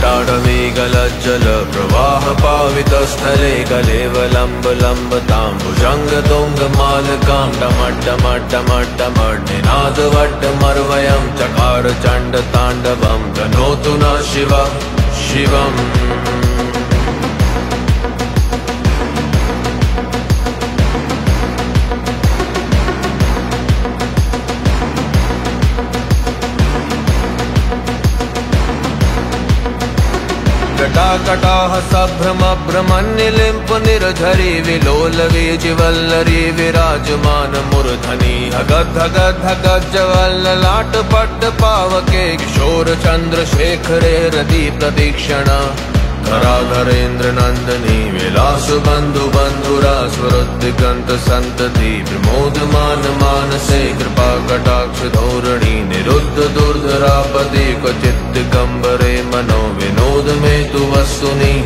जटाढवी गलज्जल प्रवाह पावितस्थले कलेवलम्ब लम्बताम्बुजङ्ग तुङ्गमालकां डमड्डमड्डमड्डमड्निनादवड्डमर्वयं चकार चण्डताण्डवं तनोतु न शिव शिवम्। जटाकटाह सभ्रमभ्रमन्निलिम्प निर्झरी विलोलवीजिवल्लरी विराजमान मूर्धनि हगद्धगद्धगज्जवल्ललाट पट्ट पावके किशोर चन्द्रशेखरे रति प्रदीक्षणा धराधरेन्द्र नंदनी विलास बंधु बंधुरा स्वरुद्दिगंत संतति प्रमोदमान मानसे कृपा कटाक्ष धोरणी निरुद्ध दुर्धरापति क्वचित् दिगंबरे मनो विनोद में तु वस्तुनि।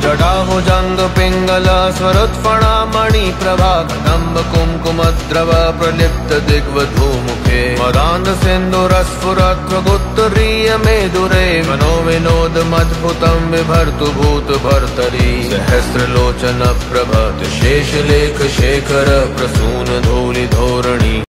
जटाभुजंग पिंगल स्वरोत्फणा मणिप्रभा कदम्ब कुंकुमद्रव प्रलिप्त दिग्वधूमुखे मदान्ध सिन्धुरस्फुरत्वगुत्तरीय मेदुरे मनो विनोद मद्भुतं बिभर्तु भूत भर्तरी सहस्रलोचन प्रभत शेषलेख शेखर प्रसून धूलि धोरणी।